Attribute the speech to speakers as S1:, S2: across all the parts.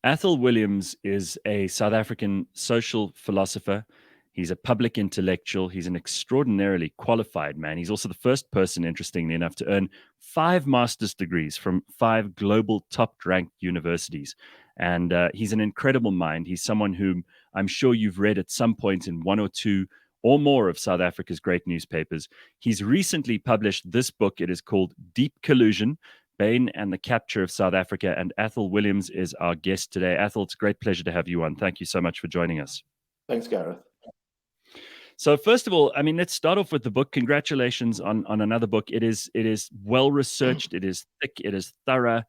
S1: Athol Williams is a South African social philosopher. He's a public intellectual. He's an extraordinarily qualified man. He's also the first person, interestingly enough, to earn 5 master's degrees from 5 global top-ranked universities. And he's an incredible mind. He's someone whom I'm sure you've read at some point in one or two or more of South Africa's great newspapers. He's recently published this book. It is called Deep Collusion: Bain and the Capture of South Africa. And Athol Williams is our guest today. Athol, it's a great pleasure to have you on. Thank you so much for joining us.
S2: Thanks, Gareth.
S1: So first of all, I mean, let's start off with the book. Congratulations on another book. It is well researched. It is thick. It is thorough.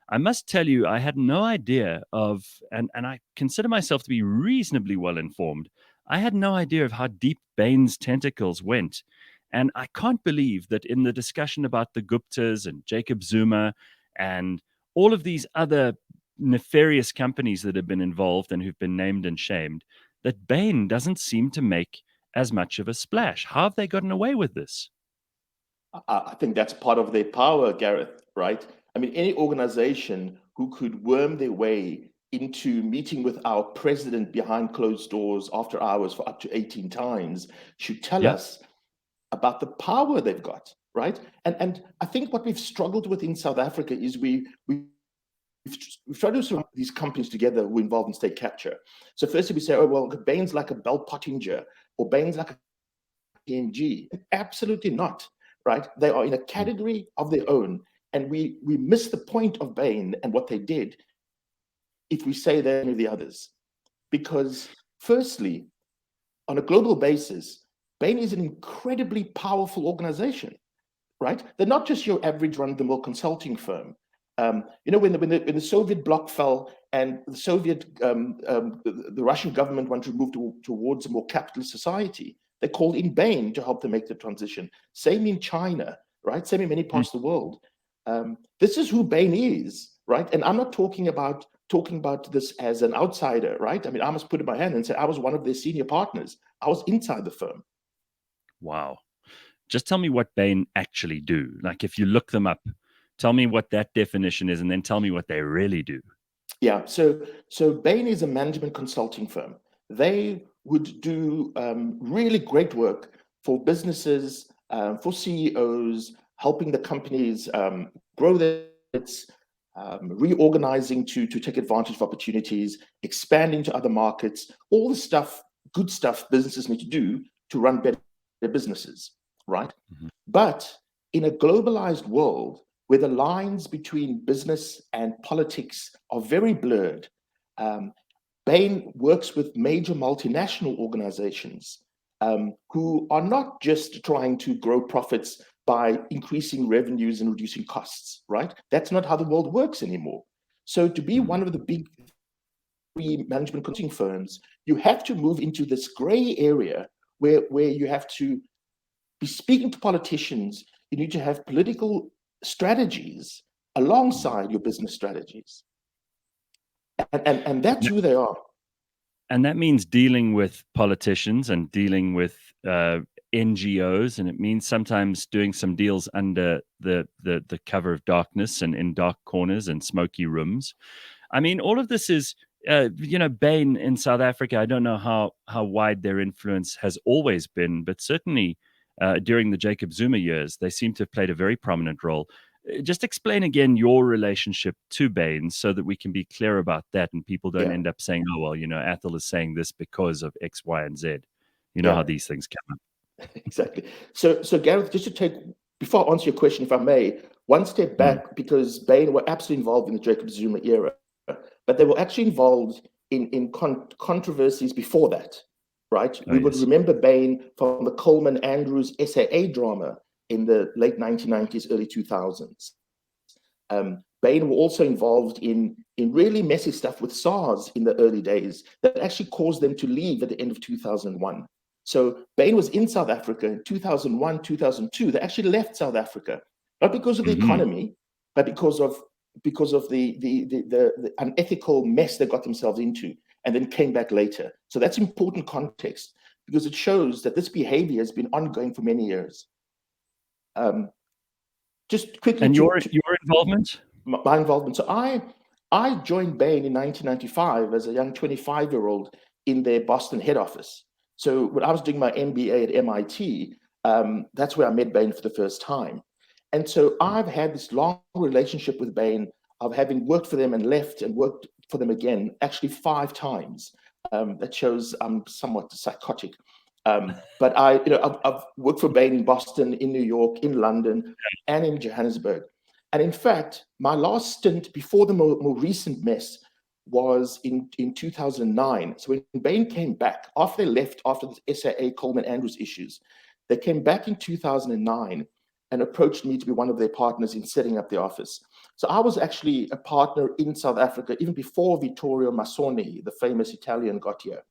S1: I must tell you, I had no idea of, and I consider myself to be reasonably well informed. I had no idea of how deep Bain's tentacles went. And I can't believe that in the discussion about the Guptas and Jacob Zuma and all of these other nefarious companies that have been involved and who've been named and shamed, that Bain doesn't seem to make as much of a splash. How have they gotten away with this?
S2: I think that's part of their power, Gareth, right? I mean, any organization who could worm their way into meeting with our president behind closed doors after hours for up to 18 times should tell us about the power they've got, right? And I think what we've struggled with in South Africa is we've tried to surround these companies together who are involved in state capture. So firstly we say, oh, well, Bain's like a Bell Pottinger or Bain's like a PNG. Absolutely not, right? They are in a category of their own. And we miss the point of Bain and what they did if we say they're any of the others. Because firstly, on a global basis, Bain is an incredibly powerful organization, right? They're not just your average run-of-the-mill consulting firm. When the Soviet bloc fell and the Russian government wanted to move towards a more capitalist society, they called in Bain to help them make the transition. Same in China, right? Same in many parts of the world. This is who Bain is, right? And I'm not talking about this as an outsider, right? I mean, I must put in my hand and say I was one of their senior partners. I was inside the firm.
S1: Wow. Just tell me what Bain actually do. Like if you look them up, tell me what that definition is and then tell me what they really do.
S2: Yeah, so Bain is a management consulting firm. They would do really great work for businesses, for CEOs, helping the companies grow their reorganizing to take advantage of opportunities, expanding to other markets, all the stuff, good stuff businesses need to do to run better businesses, right? Mm-hmm. But in a globalized world where the lines between business and politics are very blurred, Bain works with major multinational organizations who are not just trying to grow profits by increasing revenues and reducing costs, right? That's not how the world works anymore. So to be one of the big three management consulting firms, you have to move into this gray area where you have to be speaking to politicians. You need to have political strategies alongside your business strategies. And that's who they are.
S1: And that means dealing with politicians and dealing with NGOs, and it means sometimes doing some deals under the cover of darkness and in dark corners and smoky rooms. I mean, all of this is, Bain in South Africa, I don't know how wide their influence has always been, but certainly during the Jacob Zuma years, they seem to have played a very prominent role. Just explain again your relationship to Bain so that we can be clear about that and people don't end up saying, oh, well, Athel is saying this because of X, Y, and Z. You know how these things come up.
S2: Exactly. So Gareth, just to take, before I answer your question, if I may, one step back, because Bain were absolutely involved in the Jacob Zuma era, but they were actually involved in controversies before that, right? We would remember Bain from the Coleman Andrews SAA drama in the late 1990s, early 2000s. Bain were also involved in really messy stuff with SARS in the early days that actually caused them to leave at the end of 2001. So Bain was in South Africa in 2001, 2002. They actually left South Africa, not because of the economy, but because of the unethical mess they got themselves into, and then came back later. So that's important context because it shows that this behavior has been ongoing for many years. Just quickly,
S1: and your involvement?
S2: My involvement. So I joined Bain in 1995 as a young 25-year-old in their Boston head office. So when I was doing my MBA at MIT, that's where I met Bain for the first time. And so I've had this long relationship with Bain of having worked for them and left and worked for them again, actually 5 times. That shows I'm somewhat psychotic. But I've worked for Bain in Boston, in New York, in London, and in Johannesburg. And in fact, my last stint before the more recent mess was in 2009. So when Bain came back, after they left, after the SAA Coleman Andrews issues, they came back in 2009 and approached me to be one of their partners in setting up the office. So I was actually a partner in South Africa even before Vittorio Massoni, the famous Italian, got here.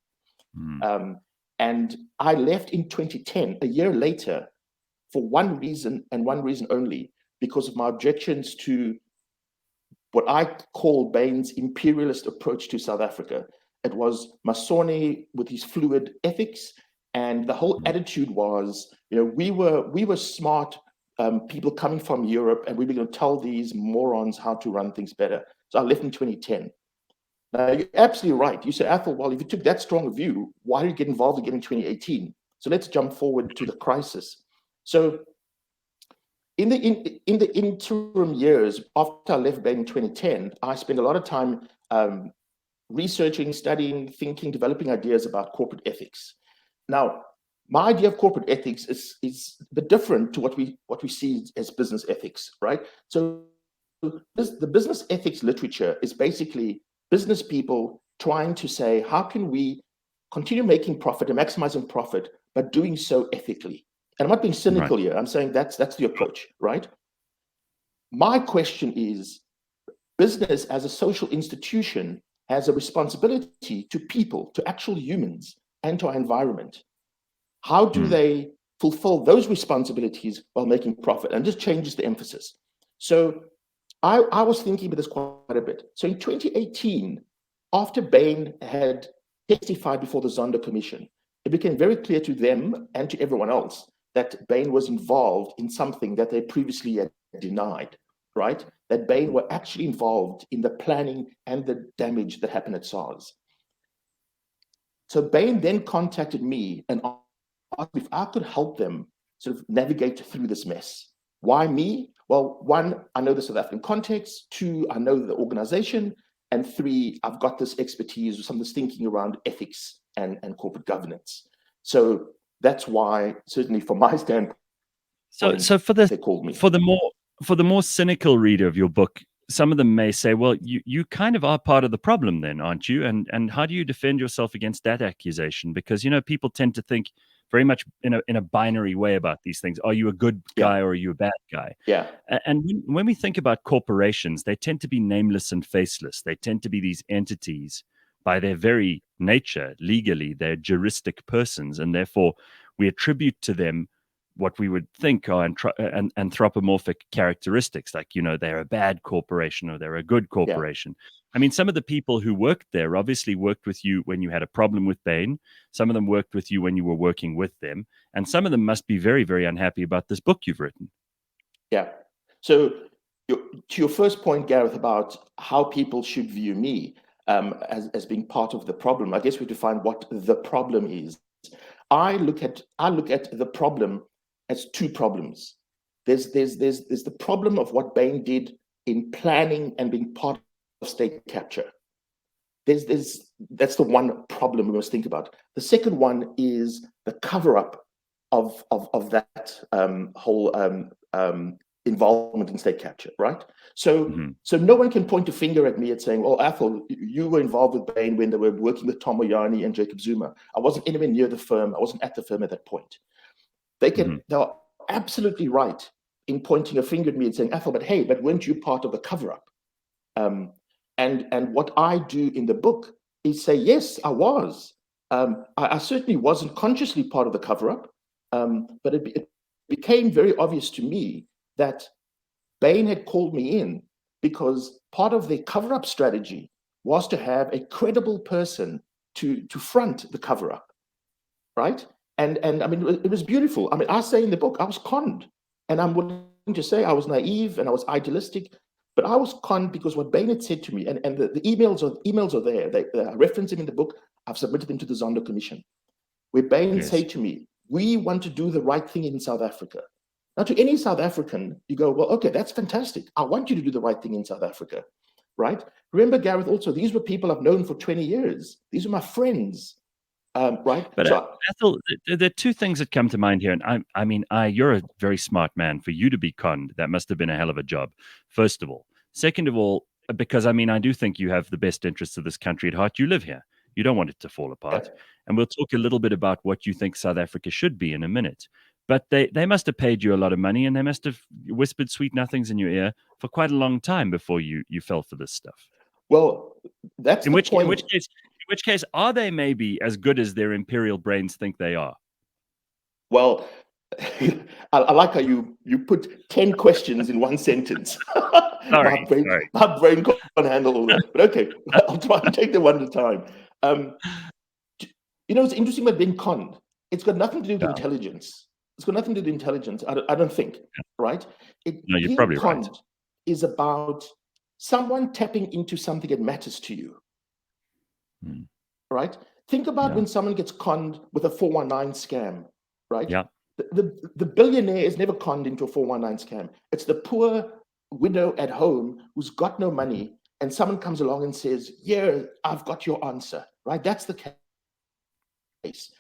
S2: And I left in 2010, a year later, for one reason and one reason only, because of my objections to what I call Bain's imperialist approach to South Africa. It was Massoni with his fluid ethics, and the whole attitude was, we were smart people coming from Europe, and we were going to tell these morons how to run things better. So I left in 2010. Now, you're absolutely right. You said, Athol, well, if you took that strong a view, why did you get involved again in 2018? So let's jump forward to the crisis. So in the interim years, after I left Bain in 2010, I spent a lot of time researching, studying, thinking, developing ideas about corporate ethics. Now, my idea of corporate ethics is a bit different to what we see as business ethics, right? So the business ethics literature is basically business people trying to say, how can we continue making profit and maximizing profit, but doing so ethically? And I'm not being cynical here. I'm saying that's the approach, right? My question is, business as a social institution has a responsibility to people, to actual humans, and to our environment. How do they fulfill those responsibilities while making profit? And just changes the emphasis. So I was thinking about this quite a bit. So in 2018, after Bain had testified before the Zonder Commission, it became very clear to them and to everyone else that Bain was involved in something that they previously had denied, right? That Bain were actually involved in the planning and the damage that happened at SARS. So Bain then contacted me and asked if I could help them sort of navigate through this mess. Why me? Well, 1, I know the South African context. 2, I know the organization. And 3, I've got this expertise with some of this thinking around ethics and corporate governance. So that's why, certainly from my standpoint,
S1: so for the
S2: they called me.
S1: For the more cynical reader of your book, some of them may say, well, you kind of are part of the problem then, aren't you? And how do you defend yourself against that accusation? Because, people tend to think very much in a binary way about these things. Are you a good guy or are you a bad guy?
S2: Yeah.
S1: And when we think about corporations, they tend to be nameless and faceless. They tend to be these entities by their very nature, legally, they're juristic persons, and therefore we attribute to them what we would think are anthropomorphic characteristics, like, they're a bad corporation or they're a good corporation. Yeah. I mean, some of the people who worked there obviously worked with you when you had a problem with Bain. Some of them worked with you when you were working with them. And some of them must be very, very unhappy about this book you've written.
S2: Yeah. So to your first point, Gareth, about how people should view me as being part of the problem, I guess we define what the problem is. I look at the problem as 2 problems. There's the problem of what Bain did in planning and being part of state capture. That's the one problem we must think about. The second one is the cover-up of that whole involvement in state capture, right? So so no one can point a finger at me and saying, "Oh, Athol, you were involved with Bain when they were working with Tom Moyani and Jacob Zuma." I wasn't anywhere near the firm. I wasn't at the firm at that point. They're absolutely right in pointing a finger at me and saying, "Athol, but weren't you part of the cover-up?" And what I do in the book is say, yes, I was. I certainly wasn't consciously part of the cover-up, but it became very obvious to me that Bain had called me in because part of their cover-up strategy was to have a credible person to front the cover-up, right? And I mean, it was beautiful. I mean, I say in the book, I was conned, and I'm willing to say I was naive and I was idealistic, But I was conned because what Bain had said to me, and the emails are there. I reference them in the book. I've submitted them to the Zonder Commission, where Bain said to me, we want to do the right thing in South Africa. Now, to any South African, you go, well, okay, that's fantastic. I want you to do the right thing in South Africa, right? Remember, Gareth, also, these were people I've known for 20 years. These are my friends, right?
S1: But Athel, there are two things that come to mind here. And I mean, you're a very smart man. For you to be conned, that must have been a hell of a job, first of all. Second of all, because I mean, I do think you have the best interests of this country at heart. You live here. You don't want it to fall apart.
S2: Yeah.
S1: And we'll talk a little bit about what you think South Africa should be in a minute. But they must have paid you a lot of money, and they must have whispered sweet nothings in your ear for quite a long time before you fell for this stuff.
S2: Well, that's
S1: in which case, are they maybe as good as their imperial brains think they are?
S2: Well, I like how you put 10 questions in one sentence.
S1: Sorry.
S2: My brain can't handle all that. But okay, I'll try and take them one at a time. It's interesting about being conned. It's got nothing to do with intelligence. It's got nothing to do with intelligence, I don't think, right?
S1: No, you're probably right.
S2: Is about someone tapping into something that matters to you, right? Think about when someone gets conned with a 419 scam, right?
S1: Yeah.
S2: The billionaire is never conned into a 419 scam. It's the poor widow at home who's got no money, and someone comes along and says, yeah, I've got your answer, right? That's the case.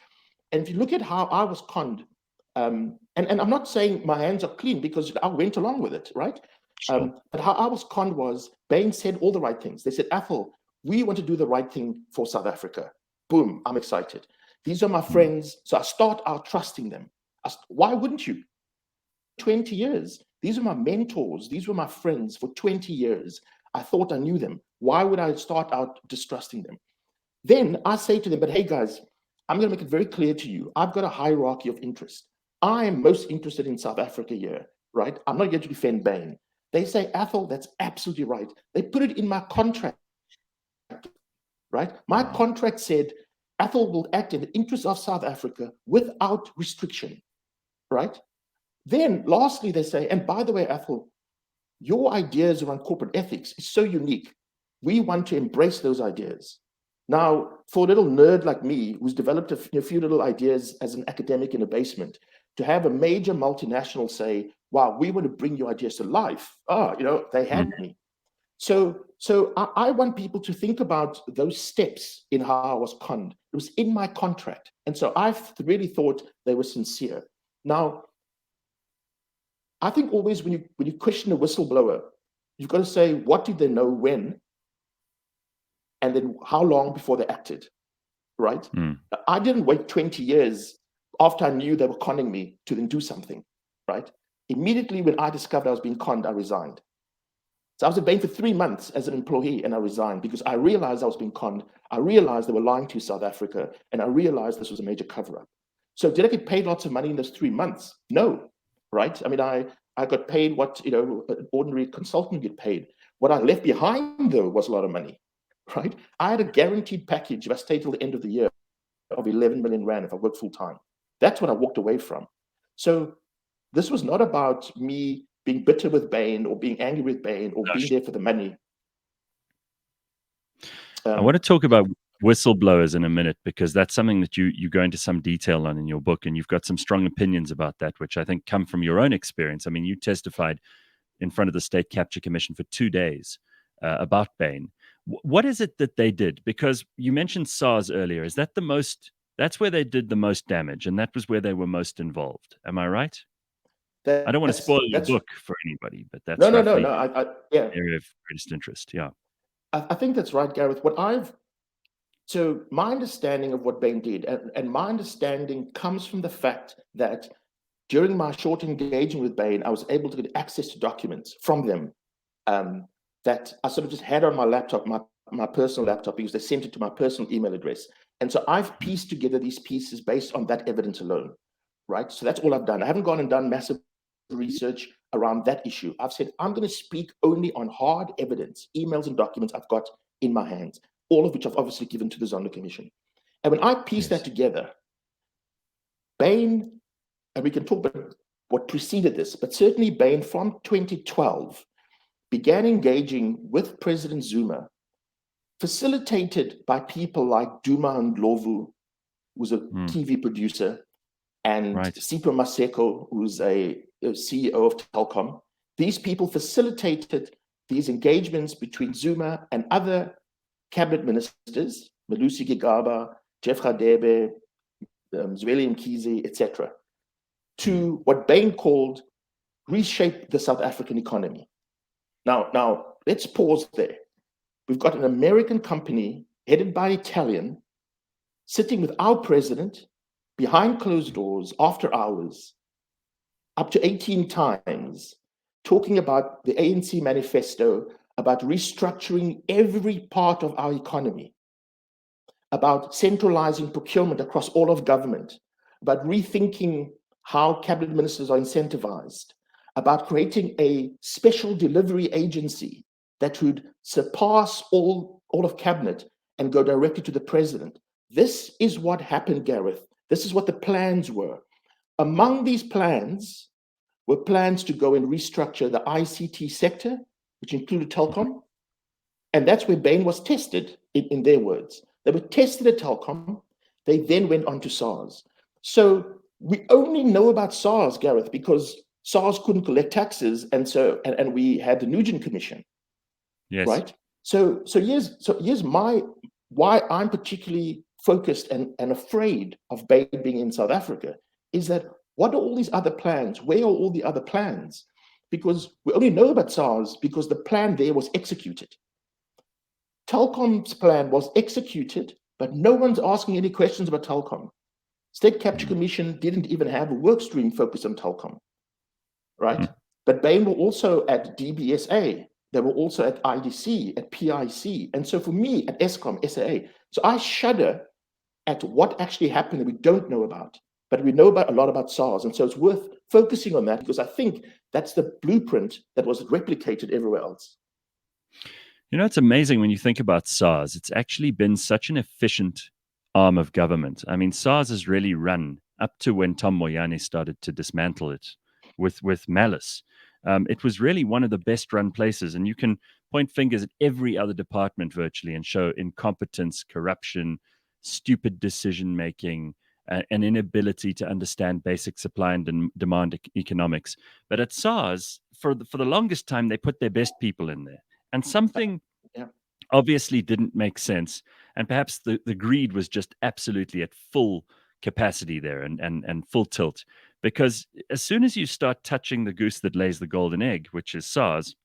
S2: And if you look at how I was conned, and I'm not saying my hands are clean because I went along with it, right?
S1: Sure.
S2: But how I was conned was Bain said all the right things. They said, Athel, we want to do the right thing for South Africa. Boom, I'm excited. These are my friends. So I start out trusting them. Why wouldn't you? 20 years. These are my mentors. These were my friends for 20 years. I thought I knew them. Why would I start out distrusting them? Then I say to them, but hey guys, I'm going to make it very clear to you. I've got a hierarchy of interest. I am most interested in South Africa here, right? I'm not here to defend Bain. They say, Athel, that's absolutely right. They put it in my contract, right? My contract said, Athel will act in the interest of South Africa without restriction, right? Then lastly, they say, and by the way, Athel, your ideas around corporate ethics is so unique. We want to embrace those ideas. Now, for a little nerd like me, who's developed a few little ideas as an academic in a basement, to have a major multinational say, wow, we want to bring your ideas to life. They had me. So I want people to think about those steps in how I was conned. It was in my contract. And so I've really thought they were sincere. Now, I think always when you question a whistleblower, you've got to say, what did they know when? And then how long before they acted, right? I didn't wait 20 years after I knew they were conning me to then do something, right? Immediately when I discovered I was being conned, I resigned. So I was at Bain for 3 months as an employee, and I resigned because I realized I was being conned. I realized they were lying to South Africa, and I realized this was a major cover-up. So did I get paid lots of money in those 3 months? No, right? I mean, I got paid what an ordinary consultant get paid. What I left behind, though, was a lot of money, right? I had a guaranteed package if I stayed till the end of the year of 11 million rand if I worked full time. That's what I walked away from. So this was not about me being bitter with Bain or being angry with Bain or being there for the money.
S1: I want to talk about whistleblowers in a minute, because that's something that you go into some detail on in your book, and you've got some strong opinions about that, which I think come from your own experience. I mean, you testified in front of the State Capture Commission for 2 days about Bain. What is it that they did? Because you mentioned SARS earlier. Is that that's where they did the most damage, and that was where they were most involved. Am I right? I don't want to spoil your book for anybody, but that's
S2: no.
S1: area of greatest interest. Yeah.
S2: I think that's right, Gareth. So my understanding of what Bain did, and my understanding comes from the fact that during my short engagement with Bain, I was able to get access to documents from them that I sort of just had on my laptop, my personal laptop, because they sent it to my personal email address. And so I've pieced together these pieces based on that evidence alone, right? So that's all I've done. I haven't gone and done massive research around that issue. I've said, I'm going to speak only on hard evidence, emails and documents I've got in my hands, all of which I've obviously given to the Zonder Commission. And when I piece that together, Bain, and we can talk about what preceded this, but certainly Bain from 2012 began engaging with President Zuma, facilitated by people like Duma Ndlovu, who's a TV producer, and
S1: Right.
S2: Sipho Maseko, who's a CEO of Telkom. These people facilitated these engagements between Zuma and other cabinet ministers, Malusi Gigaba, Jeff Radebe, Zweli Mkhize, etc., to what Bain called reshape the South African economy. Now, let's pause there. We've got an American company headed by an Italian sitting with our president behind closed doors after hours, up to 18 times, talking about the ANC manifesto, about restructuring every part of our economy, about centralizing procurement across all of government, about rethinking how cabinet ministers are incentivized, about creating a special delivery agency that would surpass all of cabinet and go directly to the president. This is what happened, Gareth. This is what the plans were. Among these plans were plans to go and restructure the ICT sector, which included Telkom. And that's where Bain was tested, in their words. They were tested at Telkom. They then went on to SARS. So we only know about SARS, Gareth, because SARS couldn't collect taxes, and we had the Nugent Commission.
S1: Yes.
S2: Right. So here's why I'm particularly focused and afraid of Bain being in South Africa is that what are all these other plans? Where are all the other plans? Because we only know about SARS because the plan there was executed. Telkom's plan was executed, but no one's asking any questions about Telkom. State Capture Commission didn't even have a work stream focused on Telkom, right? But Bain were also at DBSA. They were also at IDC, at PIC. And so for me, at Eskom, SAA. So I shudder at what actually happened that we don't know about. But we know about a lot about SARS. And so it's worth focusing on that because I think that's the blueprint that was replicated everywhere else.
S1: You know, it's amazing when you think about SARS. It's actually been such an efficient arm of government. I mean, SARS has really run up to when Tom Moyane started to dismantle it with malice. It was really one of the best run places. And you can point fingers at every other department virtually and show incompetence, corruption, stupid decision making, an inability to understand basic supply and demand economics. But at SARS, for the longest time, they put their best people in there. And something obviously didn't make sense. And perhaps the greed was just absolutely at full capacity there and full tilt. Because as soon as you start touching the goose that lays the golden egg, which is SARS,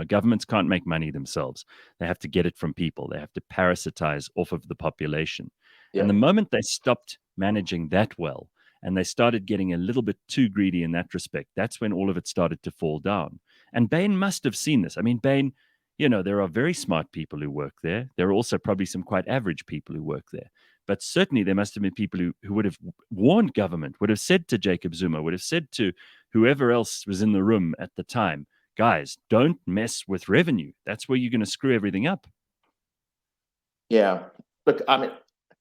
S1: governments can't make money themselves. They have to get it from people. They have to parasitize off of the population. Yeah. And the moment they stopped managing that well, and they started getting a little bit too greedy in that respect, that's when all of it started to fall down. And Bain must have seen this. I mean, Bain, there are very smart people who work there. There are also probably some quite average people who work there. But certainly there must have been people who would have warned government, would have said to Jacob Zuma, would have said to whoever else was in the room at the time, guys, don't mess with revenue. That's where you're going to screw everything up.
S2: Yeah. Look, I mean,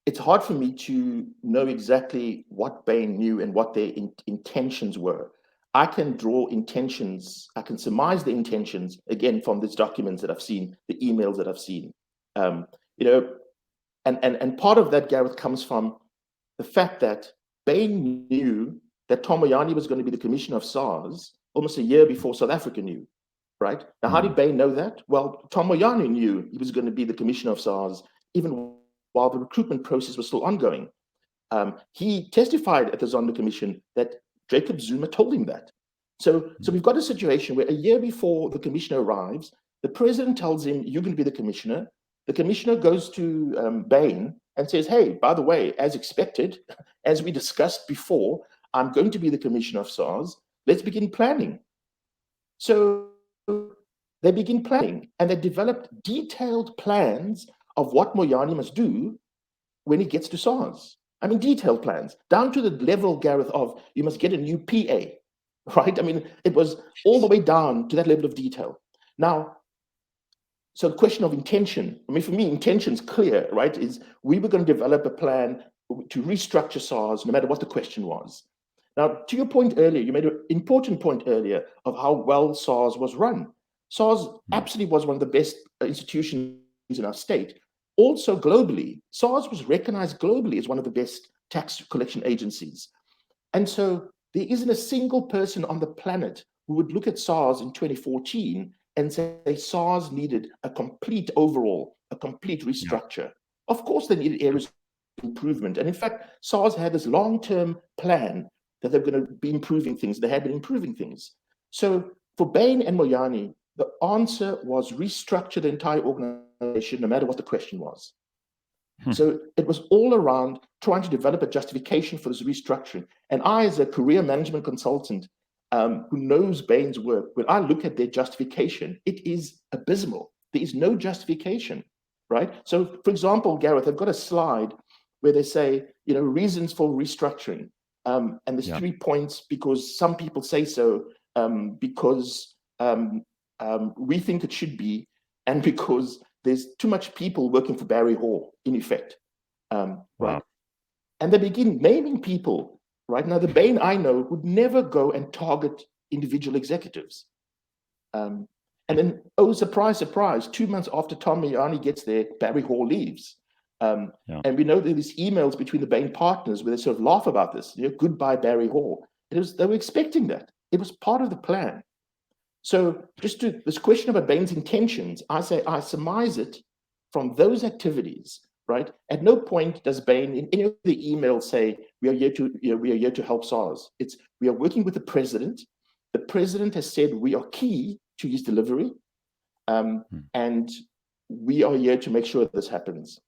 S2: it's hard for me to know exactly what Bain knew and what their intentions were. I can draw intentions. I can surmise the intentions, again, from these documents that I've seen, the emails that I've seen. And part of that, Gareth, comes from the fact that Bain knew that Tom Moyane was going to be the commissioner of SARS almost a year before South Africa knew, right? Now, how did Bain know that? Well, Tom Moyane knew he was going to be the commissioner of SARS even while the recruitment process was still ongoing. He testified at the Zonder Commission that Jacob Zuma told him that. So we've got a situation where a year before the commissioner arrives, the president tells him, you're going to be the commissioner. The commissioner goes to Bain and says, hey, by the way, as expected, as we discussed before, I'm going to be the commissioner of SARS. Let's begin planning. So they begin planning and they developed detailed plans of what Moyane must do when he gets to SARS. I mean, detailed plans, down to the level, Gareth, of you must get a new PA, right? I mean, it was all the way down to that level of detail. Now, so the question of intention, I mean, for me, intention's clear, right? Is we were going to develop a plan to restructure SARS no matter what the question was. Now, to your point earlier, you made an important point earlier of how well SARS was run. SARS absolutely was one of the best institutions in our state. Also globally, SARS was recognized globally as one of the best tax collection agencies. And so there isn't a single person on the planet who would look at SARS in 2014 and say SARS needed a complete overhaul, a complete restructure. Of course, they needed areas of improvement. And in fact, SARS had this long-term plan that they're going to be improving things. They had been improving things. So for Bain and Moyani, the answer was restructure the entire organization, no matter what the question was. So it was all around trying to develop a justification for this restructuring. And I, as a career management consultant who knows Bain's work, when I look at their justification, it is abysmal. There is no justification, right? So, for example, Gareth, I've got a slide where they say, reasons for restructuring. And there's 3 points because some people say so, because we think it should be, and because there's too much people working for Barry Hall, in effect, right? And they begin naming people, right? Now, the Bain I know would never go and target individual executives. And then, oh, surprise, surprise, 2 months after Tom Moyani gets there, Barry Hall leaves. And we know there these emails between the Bain partners where they sort of laugh about this, goodbye, Barry Hall. They were expecting that. It was part of the plan. So just to this question about Bain's intentions, I surmise it from those activities, right? At no point does Bain in any of the emails say we are here to help SARS. It's we are working with the president. The president has said we are key to his delivery, and we are here to make sure this happens.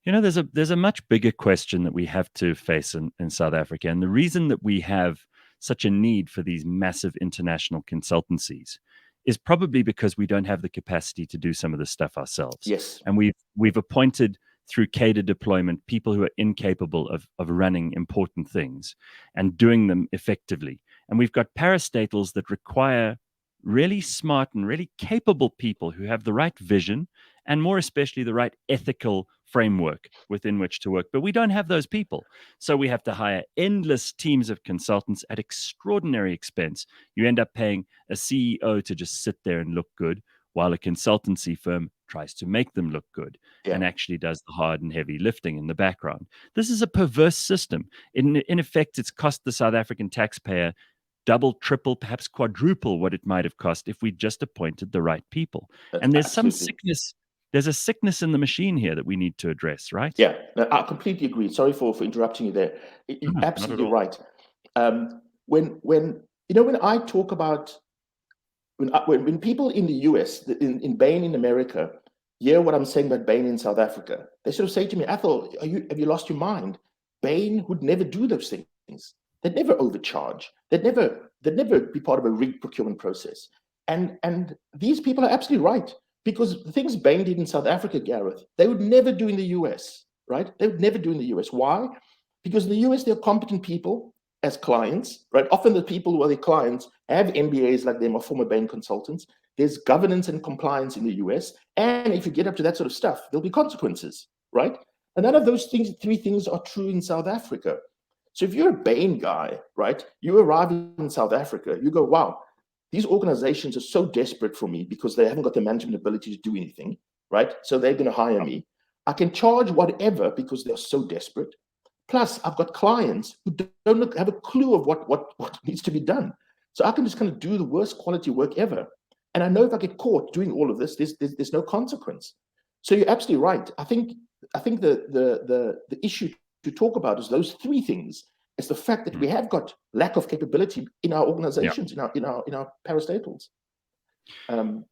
S1: There's a much bigger question that we have to face in South Africa, and the reason that we have such a need for these massive international consultancies is probably because we don't have the capacity to do some of this stuff ourselves.
S2: Yes.
S1: And we've appointed through cadre deployment people who are incapable of running important things and doing them effectively. And we've got parastatals that require really smart and really capable people who have the right vision and more especially the right ethical framework within which to work. But we don't have those people. So we have to hire endless teams of consultants at extraordinary expense. You end up paying a CEO to just sit there and look good while a consultancy firm tries to make them look good and actually does the hard and heavy lifting in the background. This is a perverse system. In effect, it's cost the South African taxpayer double, triple, perhaps quadruple what it might have cost if we just appointed the right people. And there's some sickness. There's a sickness in the machine here that we need to address, right?
S2: Yeah, no, I completely agree. Sorry for interrupting you there. You're absolutely right. When I talk about when people in the US, in Bain in America, hear what I'm saying about Bain in South Africa, they sort of say to me, Athel, have you lost your mind? Bain would never do those things. They'd never overcharge. They'd never be part of a rigged procurement process. And these people are absolutely right, because the things Bain did in South Africa, Gareth, they would never do in the US, right? They would never do in the US. Why? Because in the US, they're competent people as clients, right? Often the people who are their clients have MBAs like them or former Bain consultants. There's governance and compliance in the US. And if you get up to that sort of stuff, there'll be consequences, right? And none of those three things are true in South Africa. So if you're a Bain guy, right, you arrive in South Africa, you go, wow, these organizations are so desperate for me because they haven't got the management ability to do anything, right? So they're going to hire me. I can charge whatever because they're so desperate. Plus, I've got clients who don't have a clue of what needs to be done. So I can just kind of do the worst quality work ever. And I know if I get caught doing all of this, there's no consequence. So you're absolutely right. I think the issue to talk about is those three things. It's the fact that we have got lack of capability in our organizations, in our parastatals.
S1: And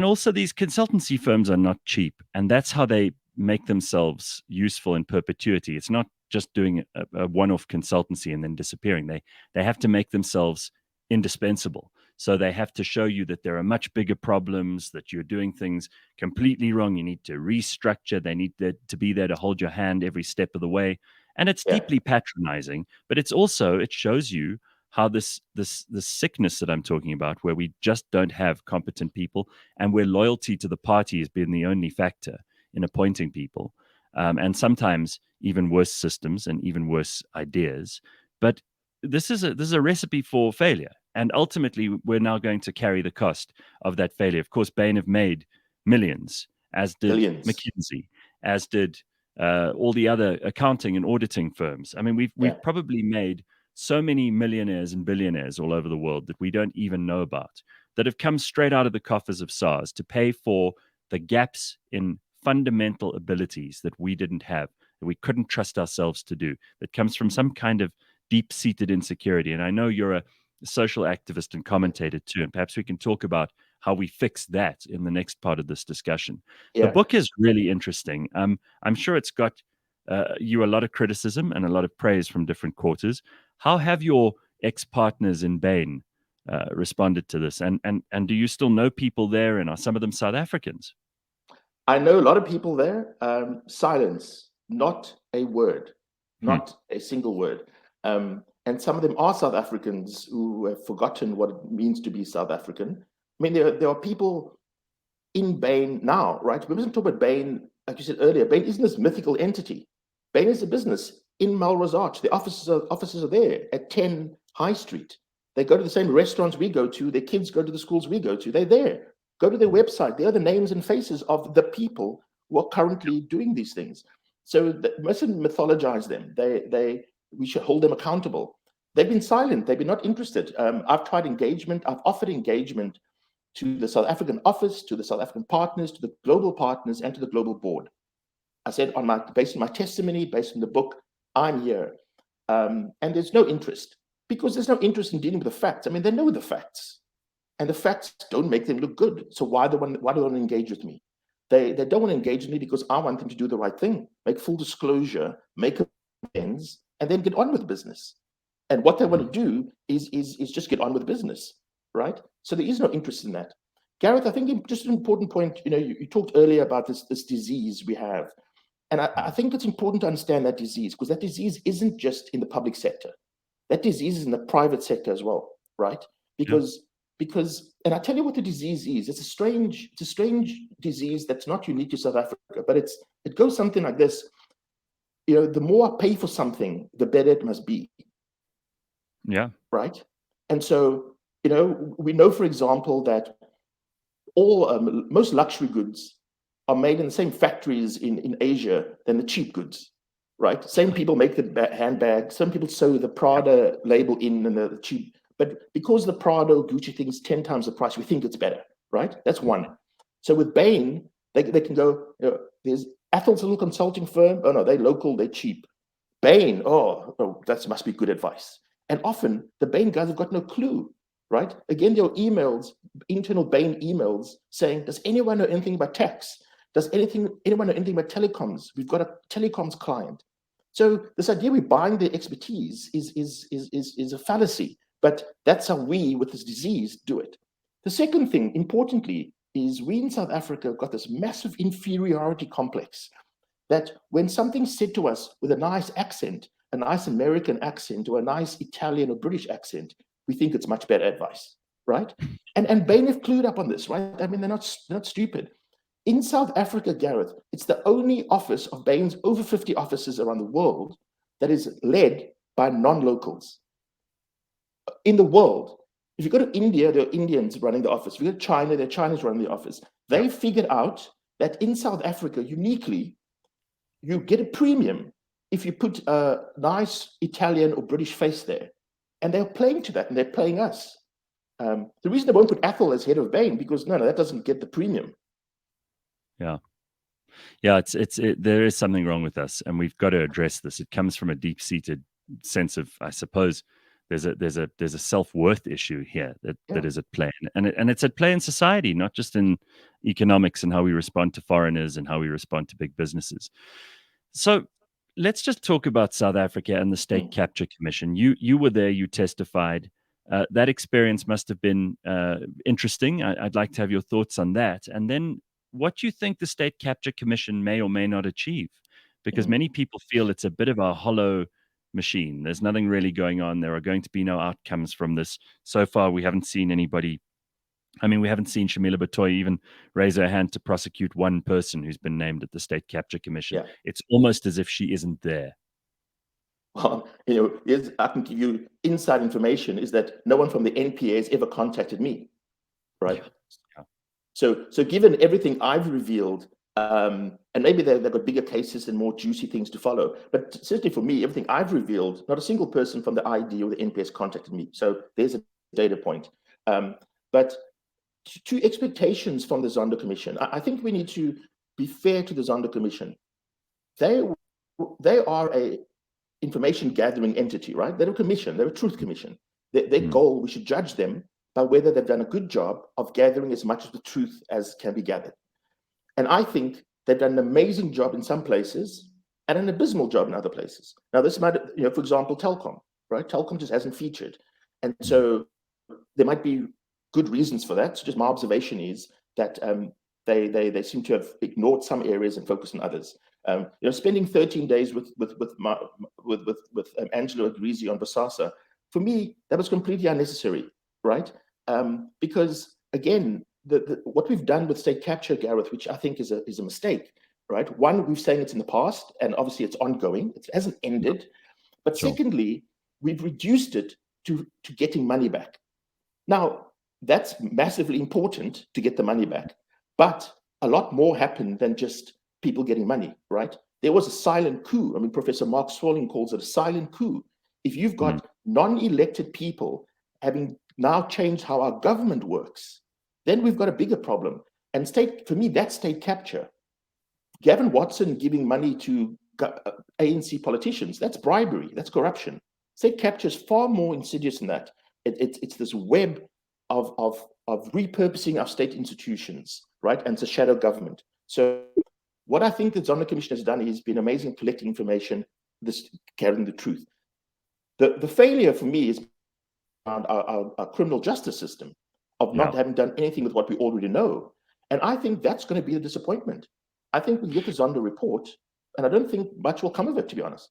S1: also these consultancy firms are not cheap, and that's how they make themselves useful in perpetuity. It's not just doing a one-off consultancy and then disappearing. They have to make themselves indispensable. So they have to show you that there are much bigger problems, that you're doing things completely wrong. You need to restructure. They need to be there to hold your hand every step of the way. And it's deeply patronizing, but it shows you how this sickness that I'm talking about, where we just don't have competent people and where loyalty to the party has been the only factor in appointing people, and sometimes even worse systems and even worse ideas. But this is a recipe for failure. And ultimately, we're now going to carry the cost of that failure. Of course, Bain have made millions, as did
S2: Billions.
S1: McKinsey, as did all the other accounting and auditing firms. I mean, we've probably made so many millionaires and billionaires all over the world that we don't even know about, that have come straight out of the coffers of SARS to pay for the gaps in fundamental abilities that we didn't have, that we couldn't trust ourselves to do, that comes from some kind of deep-seated insecurity. And I know you're a social activist and commentator too, and perhaps we can talk about how we fix that in the next part of this discussion. The book is really interesting. I'm sure it's got you a lot of criticism and a lot of praise from different quarters. How have your ex-partners in Bain responded to this? And do you still know people there, and are some of them South Africans?
S2: I know a lot of people there. Silence, not a word, not a single word. And some of them are South Africans who have forgotten what it means to be South African. I mean, there are people in Bain now, right? We mustn't talk about Bain, like you said earlier. Bain isn't this mythical entity. Bain is a business in Melrose Arch. The offices are there at 10 High Street. They go to the same restaurants we go to. Their kids go to the schools we go to. They're there. Go to their website. They are the names and faces of the people who are currently doing these things. So we mustn't mythologize them. We should hold them accountable. They've been silent. They've been not interested. I've tried engagement. I've offered engagement to the South African office, to the South African partners, to the global partners, and to the global board. I said, based on my testimony, based on the book, I'm here. And there's no interest, because there's no interest in dealing with the facts. I mean, they know the facts, and the facts don't make them look good. So why do they want to engage with me? They don't want to engage with me because I want them to do the right thing, make full disclosure, make amends, and then get on with business. And what they want to do is just get on with business, right? So there is no interest in that. Gareth, I think just an important point, you talked earlier about this disease we have. And I think it's important to understand that disease, because that disease isn't just in the public sector. That disease is in the private sector as well, right? Because, and I tell you what the disease is. It's a strange disease that's not unique to South Africa, but it goes something like this. The more I pay for something, the better it must be.
S1: Yeah.
S2: Right. And so, we know, for example, that most luxury goods are made in the same factories in Asia than the cheap goods, right? Same people make the handbag. Some people sew the Prada label in and the cheap. But because the Prada or Gucci thing is 10 times the price, we think it's better, right? That's one. So with Bain, they can go, there's Athol's little consulting firm. Oh, no, they're local, they're cheap. Bain, oh, that must be good advice. And often the Bain guys have got no clue, right? Again, there are emails, internal Bain emails saying, does anyone know anything about tax? Does anyone know anything about telecoms? We've got a telecoms client. So this idea we're buying their expertise is a fallacy, but that's how we, with this disease, do it. The second thing, importantly, is we in South Africa have got this massive inferiority complex that when something's said to us with a nice accent, a nice American accent or a nice Italian or British accent, we think it's much better advice, right? And Bain have clued up on this, right? I mean, they're not stupid. In South Africa, Gareth, it's the only office of Bain's over 50 offices around the world that is led by non-locals. In the world, if you go to India, there are Indians running the office. If you go to China, there are Chinese running the office. They figured out that in South Africa, uniquely, you get a premium if you put a nice Italian or British face there. And they're playing to that, and they're playing us. The reason they won't put Athel as head of Bain, because no, that doesn't get the premium.
S1: Yeah. There is something wrong with us, and we've got to address this. It comes from a deep-seated sense of, I suppose, there's a self-worth issue here that is at play, and it's at play in society, not just in economics and how we respond to foreigners and how we respond to big businesses. So let's just talk about South Africa and the State Capture Commission. You were there, you testified. That experience must have been interesting. I'd like to have your thoughts on that, and then what you think the State Capture Commission may or may not achieve, because many people feel it's a bit of a hollow machine. There's nothing really going on. There are going to be no outcomes from this. So far, we haven't seen anybody. I mean, we haven't seen Shamila Batoy even raise her hand to prosecute one person who's been named at the State Capture Commission. It's almost as if she isn't there.
S2: Well, I can give you inside information is that no one from the NPA has ever contacted me, right?
S1: Yeah.
S2: So given everything I've revealed, and maybe they've got bigger cases and more juicy things to follow, but certainly for me, everything I've revealed, not a single person from the ID or the NPS contacted me. So there's a data point. But to expectations from the Zonder Commission, I think we need to be fair to the Zonder Commission. They are a information gathering entity, right? They're a commission, they're a truth commission. Their goal, we should judge them by whether they've done a good job of gathering as much of the truth as can be gathered. And I think they've done an amazing job in some places and an abysmal job in other places. Now, this might, for example, Telkom, right? Telkom just hasn't featured. And so there might be good reasons for that. So just my observation is that they seem to have ignored some areas and focused on others. Spending 13 days with Angelo Agrizi on Basasa, for me, that was completely unnecessary, right? Because again, what we've done with state capture, Gareth, which I think is a mistake, right? One, we've saying it's in the past, and obviously it's ongoing. It hasn't ended. But
S1: Sure.
S2: Secondly, we've reduced it to getting money back. Now, that's massively important to get the money back. But a lot more happened than just people getting money, right? There was a silent coup. I mean, Professor Mark Swalling calls it a silent coup. If you've got non-elected people having now changed how our government works, then we've got a bigger problem. And for me, that's state capture. Gavin Watson giving money to ANC politicians, that's bribery, that's corruption. State capture is far more insidious than that. It's this web of repurposing our state institutions, right? And it's a shadow government. So what I think the Zonder Commission has done is been amazing collecting information, carrying the truth. The failure for me is around our criminal justice system of not having done anything with what we already know. And I think that's going to be the disappointment. I think we get the Zonder report, and I don't think much will come of it, to be honest.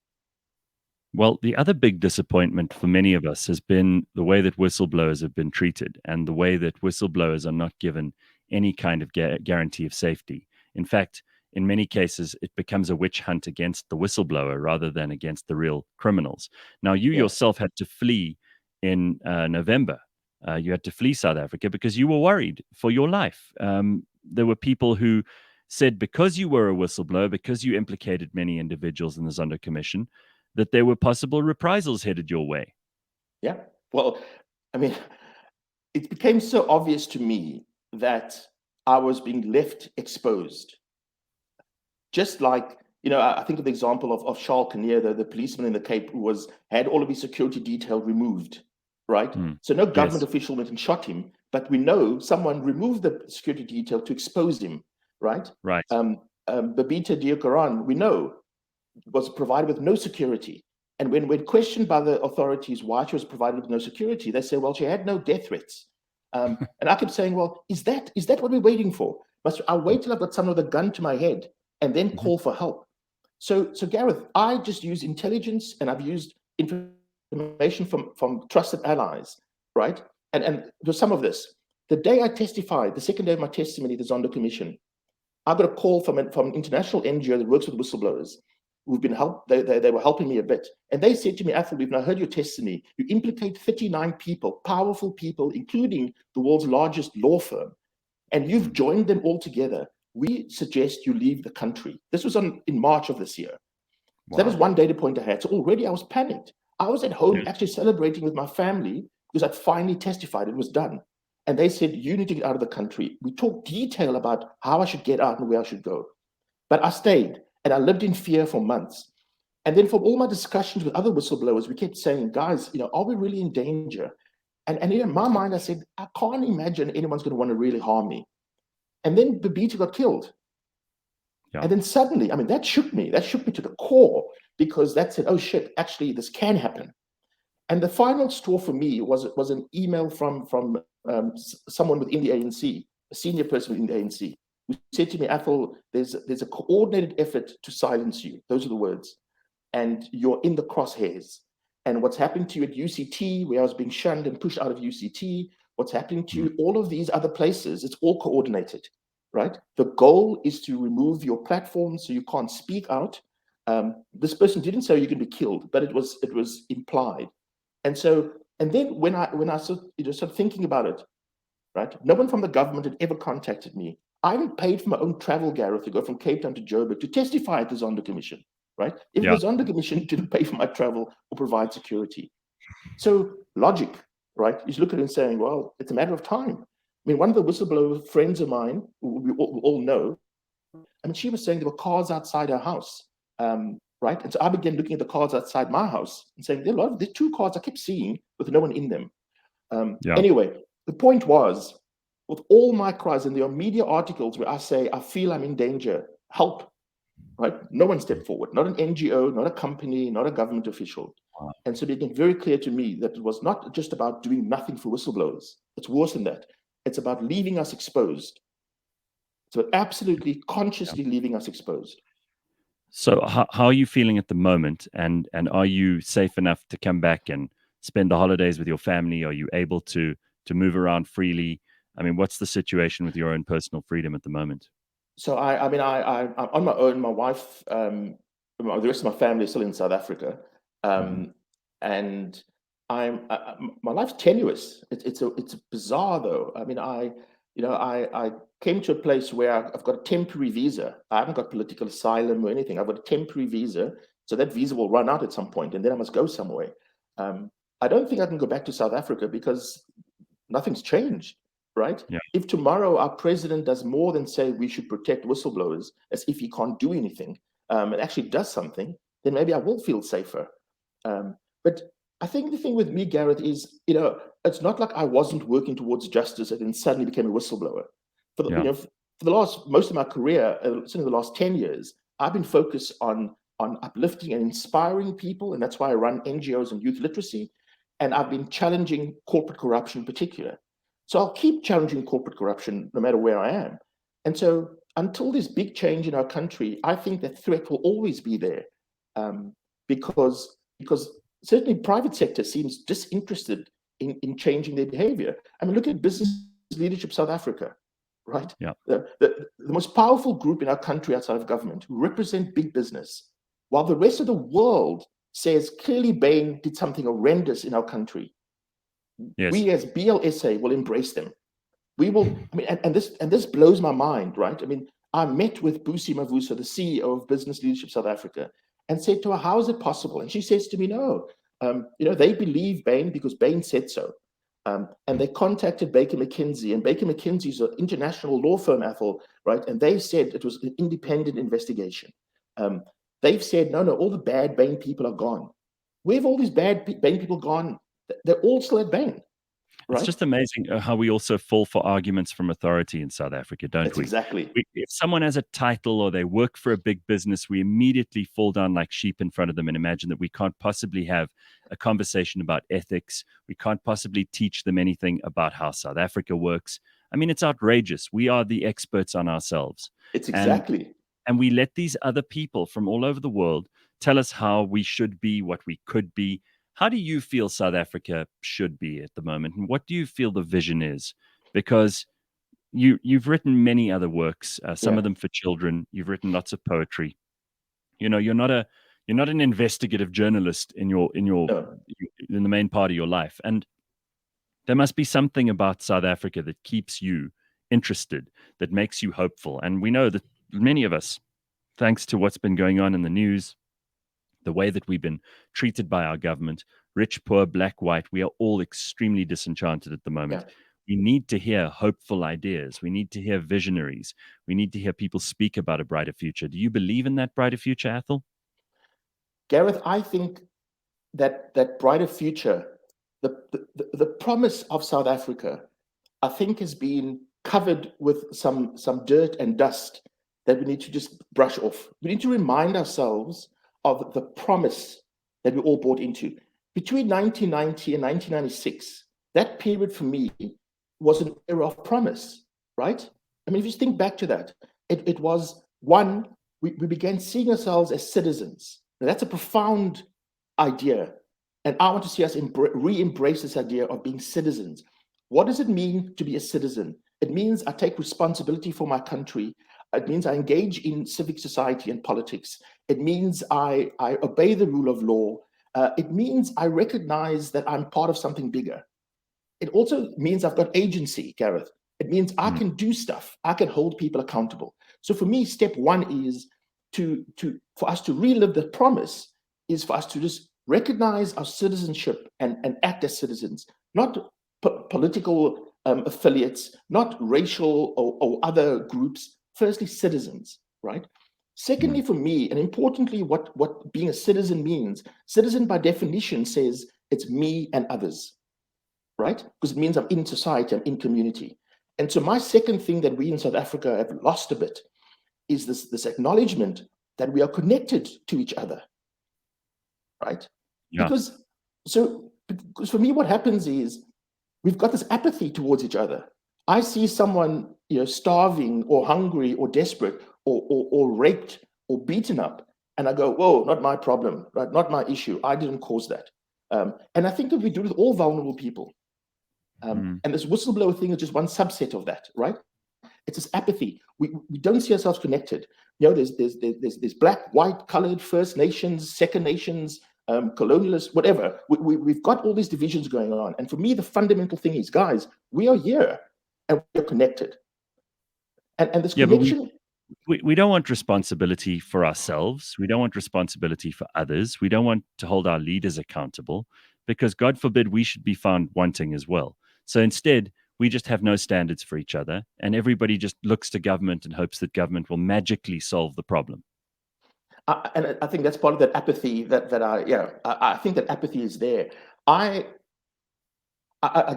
S1: Well, the other big disappointment for many of us has been the way that whistleblowers have been treated and the way that whistleblowers are not given any kind of guarantee of safety. In fact, in many cases, it becomes a witch hunt against the whistleblower rather than against the real criminals. Now, you yourself had to flee in November. You had to flee South Africa because you were worried for your life. There were people who said because you were a whistleblower, because you implicated many individuals in the Zonder Commission, that there were possible reprisals headed your way.
S2: Yeah. Well, I mean, it became so obvious to me that I was being left exposed. Just like, I think of the example of Charles Kinnear, the policeman in the Cape who had all of his security detail removed, right? So no government official went and shot him, but we know someone removed the security detail to expose him, right?
S1: Right.
S2: Babita Deokaran, we know, was provided with no security. And when questioned by the authorities why she was provided with no security, they say, well, she had no death threats. And I kept saying, well, is that what we're waiting for? Must I wait till I've got someone with a gun to my head and then call for help? So Gareth, I just use intelligence, and I've used information from trusted allies, right? And there's some of this. The day I testified, the second day of my testimony, the Zonder Commission, I got a call from an international NGO that works with whistleblowers who've been they were helping me a bit. And they said to me, Athel, we've now heard your testimony. You implicate 39 people, powerful people, including the world's largest law firm, and you've joined them all together. We suggest you leave the country. This was in March of this year. Wow. So that was one data point I had. So already I was panicked. I was at home actually celebrating with my family because I'd finally testified. It was done. And they said, you need to get out of the country. We talked detail about how I should get out and where I should go. But I stayed. And I lived in fear for months. And then from all my discussions with other whistleblowers, we kept saying, guys, are we really in danger? And in my mind, I said, I can't imagine anyone's going to want to really harm me. And then Babita got killed. Yeah. And then suddenly, I mean, that shook me. That shook me to the core, because that said, oh shit, actually this can happen. And the final straw for me was an email from someone within the ANC, a senior person within the ANC, who said to me, Athel, there's a coordinated effort to silence you. Those are the words. And you're in the crosshairs. And what's happening to you at UCT, where I was being shunned and pushed out of UCT, what's happening to you, all of these other places, it's all coordinated, right? The goal is to remove your platform so you can't speak out. This person didn't say you can be killed, but it was implied. And then when I started thinking about it, right? No one from the government had ever contacted me. I even paid for my own travel, Gareth, to go from Cape Town to Joburg to testify at the Zonder Commission, right? Even the Zonder Commission didn't pay for my travel or provide security. So logic, right? You look at it and saying, well, it's a matter of time. I mean, one of the whistleblower friends of mine, who we all know, I mean, she was saying there were cars outside her house, right? And so I began looking at the cars outside my house and saying, there are 2 cars I kept seeing with no one in them. Anyway, the point was, with all my cries, and there are media articles where I say, I feel I'm in danger, help, right? No one stepped forward, not an NGO, not a company, not a government official.
S1: Wow.
S2: And so it became very clear to me that it was not just about doing nothing for whistleblowers. It's worse than that. It's about leaving us exposed. So absolutely consciously leaving us exposed.
S1: So how are you feeling at the moment? And are you safe enough to come back and spend the holidays with your family? Are you able to move around freely? I mean, what's the situation with your own personal freedom at the moment?
S2: So I'm on my own. My wife, the rest of my family is still in South Africa, and my life's tenuous. It's bizarre though. I mean, I came to a place where I've got a temporary visa. I haven't got political asylum or anything. I've got a temporary visa, so that visa will run out at some point, and then I must go somewhere. I don't think I can go back to South Africa because nothing's changed. Right?
S1: Yeah.
S2: If tomorrow our president does more than say we should protect whistleblowers, as if he can't do anything, and actually does something, then maybe I will feel safer. But I think the thing with me, Gareth, is, it's not like I wasn't working towards justice and then suddenly became a whistleblower. For the last, most of my career, certainly the last 10 years, I've been focused on uplifting and inspiring people, and that's why I run NGOs and youth literacy, and I've been challenging corporate corruption in particular. So I'll keep challenging corporate corruption no matter where I am. And so until there's big change in our country, I think that threat will always be there, because certainly private sector seems disinterested in changing their behavior. I mean, look at Business Leadership South Africa, right?
S1: Yeah.
S2: The most powerful group in our country outside of government who represent big business, while the rest of the world says clearly Bain did something horrendous in our country.
S1: Yes.
S2: We as BLSA will embrace them. We will, I mean, and this blows my mind, right? I mean, I met with Busi Mavuso, the CEO of Business Leadership South Africa, and said to her, how is it possible? And she says to me, no, they believe Bain because Bain said so. And they contacted Baker McKenzie, and Baker McKenzie is an international law firm, Athol, right? And they said it was an independent investigation. They've said, no, all the bad Bain people are gone. Where have all these bad Bain people gone? They're all still at Bain. Right?
S1: It's just amazing how we also fall for arguments from authority in South Africa, don't we?
S2: Exactly.
S1: If someone has a title or they work for a big business, we immediately fall down like sheep in front of them and imagine that we can't possibly have a conversation about ethics. We can't possibly teach them anything about how South Africa works. I mean, it's outrageous. We are the experts on ourselves.
S2: It's exactly.
S1: And we let these other people from all over the world tell us how we should be, what we could be. How do you feel South Africa should be at the moment? And what do you feel the vision is? Because you've written many other works, some of them for children. You've written lots of poetry. You're not an investigative journalist in the main part of your life. And there must be something about South Africa that keeps you interested, that makes you hopeful. And we know that many of us, thanks to what's been going on in the news, the way that we've been treated by our government, rich, poor, black, white, we are all extremely disenchanted at the moment. Yeah. We need to hear hopeful ideas. We need to hear visionaries. We need to hear people speak about a brighter future. Do you believe in that brighter future, Athel?
S2: Gareth, I think that brighter future, the promise of South Africa, I think has been covered with some dirt and dust that we need to just brush off. We need to remind ourselves of the promise that we all bought into. Between 1990 and 1996, that period for me was an era of promise, right? I mean, if you think back to that, it was one, we began seeing ourselves as citizens. Now, that's a profound idea. And I want to see us re-embrace this idea of being citizens. What does it mean to be a citizen? It means I take responsibility for my country. It means I engage in civic society and politics. It means I obey the rule of law. It means I recognize that I'm part of something bigger. It also means I've got agency, Gareth. It means I can do stuff. I can hold people accountable. So for me, step one is for us to relive the promise is for us to just recognize our citizenship and act as citizens, not political affiliates, not racial or other groups. Firstly, citizens, right? Secondly, for me, and importantly, what being a citizen means, citizen by definition says it's me and others, right? Because it means I'm in society, I'm in community. And so my second thing that we in South Africa have lost a bit is this acknowledgement that we are connected to each other, right?
S1: Yeah.
S2: Because for me, what happens is we've got this apathy towards each other. I see someone, starving or hungry or desperate or raped or beaten up, and I go, whoa, not my problem, right? Not my issue. I didn't cause that. And I think that we do it with all vulnerable people. And this whistleblower thing is just one subset of that, right? It's this apathy. We don't see ourselves connected. There's black, white, colored, First Nations, Second Nations, colonialists, whatever. We've got all these divisions going on. And for me, the fundamental thing is, guys, we are here and we're connected. And this connection.
S1: We don't want responsibility for ourselves. We don't want responsibility for others. We don't want to hold our leaders accountable because, God forbid, we should be found wanting as well. So instead, we just have no standards for each other, and everybody just looks to government and hopes that government will magically solve the problem.
S2: And I think that's part of that apathy I think that apathy is there. I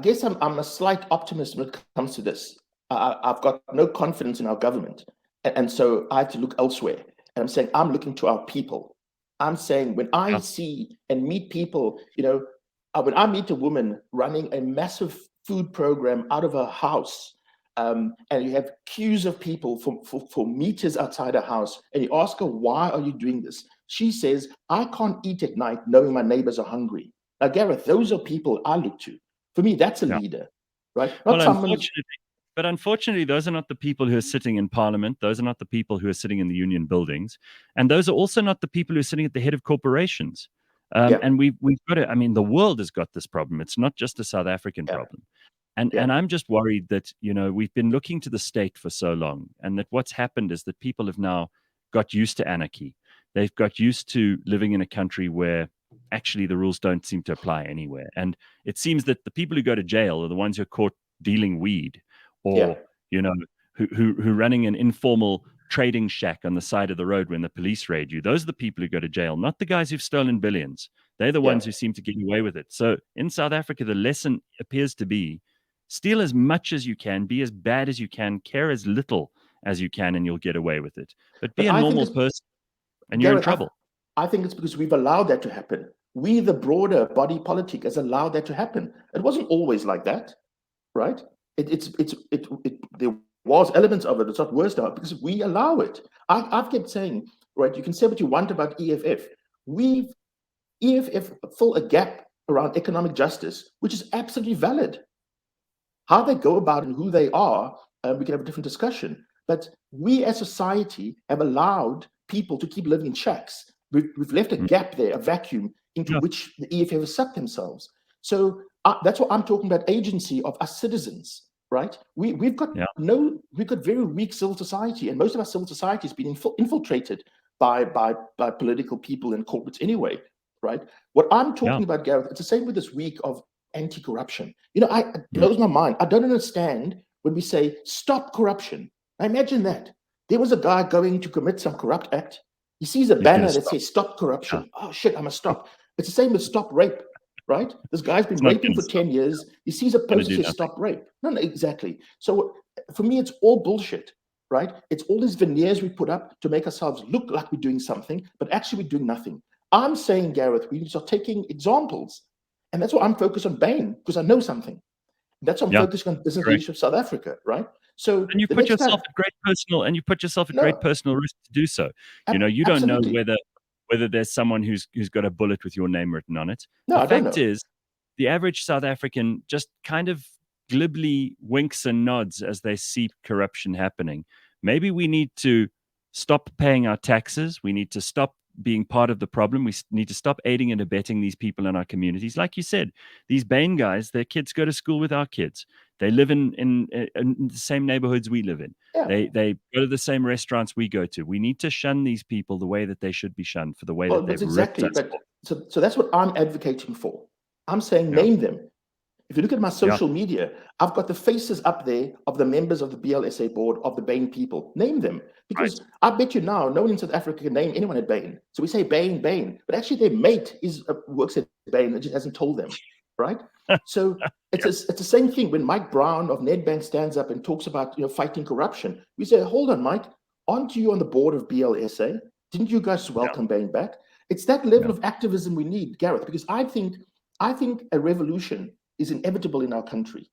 S2: guess I'm a slight optimist when it comes to this. I've got no confidence in our government. And so I have to look elsewhere. And I'm saying, I'm looking to our people. I'm saying when I see and meet people, when I meet a woman running a massive food program out of her house, and you have queues of people for meters outside her house, and you ask her, why are you doing this? She says, I can't eat at night knowing my neighbors are hungry. Now, Gareth, those are people I look to. For me, that's a leader, right?
S1: But unfortunately, those are not the people who are sitting in parliament. Those are not the people who are sitting in the union buildings. And those are also not the people who are sitting at the head of corporations. And we've got to, the world has got this problem. It's not just a South African problem. And I'm just worried that, we've been looking to the state for so long, and that what's happened is that people have now got used to anarchy. They've got used to living in a country where actually the rules don't seem to apply anywhere. And it seems that the people who go to jail are the ones who are caught dealing weed, or who running an informal trading shack on the side of the road when the police raid you. Those are the people who go to jail, not the guys who've stolen billions. They're the ones who seem to get away with it. So in South Africa, the lesson appears to be steal as much as you can, be as bad as you can, care as little as you can, and you'll get away with it. But be a normal person and you're in trouble.
S2: I think it's because we've allowed that to happen. We, the broader body politic, has allowed that to happen. It wasn't always like that, right? There was elements of it. It's not worse now because we allow it. I've kept saying, right, you can say what you want about EFF. EFF fill a gap around economic justice, which is absolutely valid. How they go about and who they are, we can have a different discussion. But we as society have allowed people to keep living in shacks. We've left a gap there, a vacuum into which the EFF have sucked themselves. So that's what I'm talking about, agency of us citizens. Right? We've got very weak civil society, and most of our civil society has been infiltrated by political people and corporates anyway. Right? What I'm talking about, Gareth, it's the same with this week of anti-corruption. It blows my mind. I don't understand when we say stop corruption. Now imagine that there was a guy going to commit some corrupt act. He sees a banner that says stop corruption. Oh shit, I must stop. It's the same with stop rape. Right? This guy's been raping for 10 years. He sees a post that says stop rape. No, exactly. So for me, it's all bullshit, right? It's all these veneers we put up to make ourselves look like we're doing something, but actually we're doing nothing. I'm saying, Gareth, we need to start taking examples. And that's why I'm focused on Bain, because I know something. That's why I'm focusing on business leadership South Africa, right? So
S1: and you put yourself at great personal risk to do so. You don't know whether there's someone who's got a bullet with your name written on it.
S2: No,
S1: the fact is, the average South African just kind of glibly winks and nods as they see corruption happening. maybe we need to stop paying our taxes. We need to stop being part of the problem. We need to stop aiding and abetting these people in our communities. Like you said, these Bain guys, their kids go to school with our kids. They live in the same neighborhoods we live in.
S2: Yeah.
S1: They go to the same restaurants we go to. We need to shun these people the way that they should be shunned for the way
S2: Well,
S1: that
S2: that's
S1: they've ripped
S2: exactly.
S1: us
S2: But
S1: off.
S2: so that's what I'm advocating for. I'm saying
S1: Yeah.
S2: name them. If you look at my
S1: Yeah.
S2: social media, I've got the faces up there of the members of the BLSA board, of the Bain people. Name them. Because
S1: Right.
S2: I bet you now, no one in South Africa can name anyone at Bain. So we say Bain, Bain. But actually their mate works at Bain and just hasn't told them, right? So it's the same thing when Mike Brown of Nedbank stands up and talks about fighting corruption. We say, hold on, Mike, aren't you on the board of BLSA? Didn't you guys welcome Bain back? It's that level of activism we need, Gareth, because I think a revolution is inevitable in our country.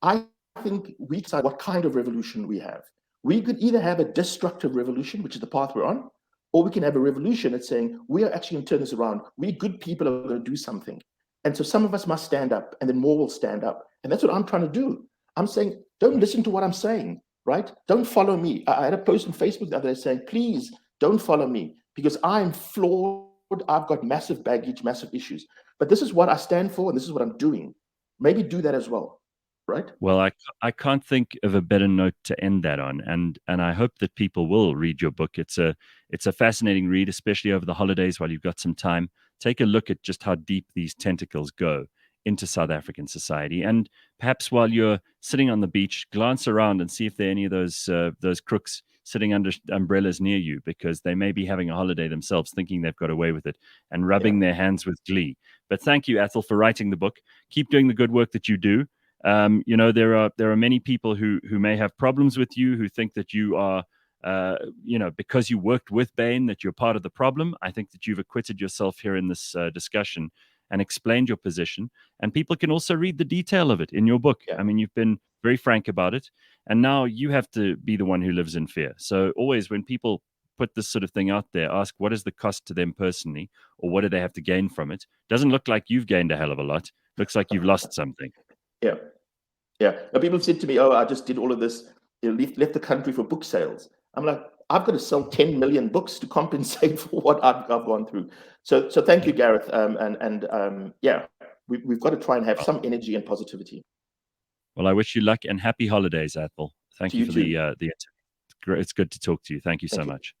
S2: I think we decide what kind of revolution we have. We could either have a destructive revolution, which is the path we're on, or we can have a revolution that's saying we are actually going to turn this around. We good people are going to do something. And so some of us must stand up, and then more will stand up. And that's what I'm trying to do. I'm saying, don't listen to what I'm saying, right? Don't follow me. I had a post on Facebook the other day saying, please don't follow me because I'm flawed. I've got massive baggage, massive issues. But this is what I stand for, and this is what I'm doing. Maybe do that as well, right?
S1: Well, I can't think of a better note to end that on, and I hope that people will read your book. It's a fascinating read, especially over the holidays while you've got some time. Take a look at just how deep these tentacles go into South African society, and perhaps while you're sitting on the beach, glance around and see if there are any of those crooks sitting under umbrellas near you, because they may be having a holiday themselves, thinking they've got away with it and rubbing their hands with glee. But thank you, Athel, for writing the book. Keep doing the good work that you do. There are many people who may have problems with you, who think that you are, because you worked with Bain, that you're part of the problem. I think that you've acquitted yourself here in this discussion and explained your position. And people can also read the detail of it in your book.
S2: Yeah.
S1: I mean, you've been very frank about it. And now you have to be the one who lives in fear. So always when people put this sort of thing out there, ask what is the cost to them personally, or what do they have to gain from it? Doesn't look like you've gained a hell of a lot. Looks like you've lost something.
S2: Yeah. Yeah. Now, people said to me, oh, I just did all of this, left the country for book sales. I'm like, I've got to sell 10 million books to compensate for what I've gone through. So thank you, Gareth. We've got to try and have some energy and positivity.
S1: Well, I wish you luck and happy holidays, Athel. Thank
S2: To
S1: you
S2: you
S1: for
S2: too.
S1: the it's good to talk to you. Thank you so
S2: Thank you.
S1: much.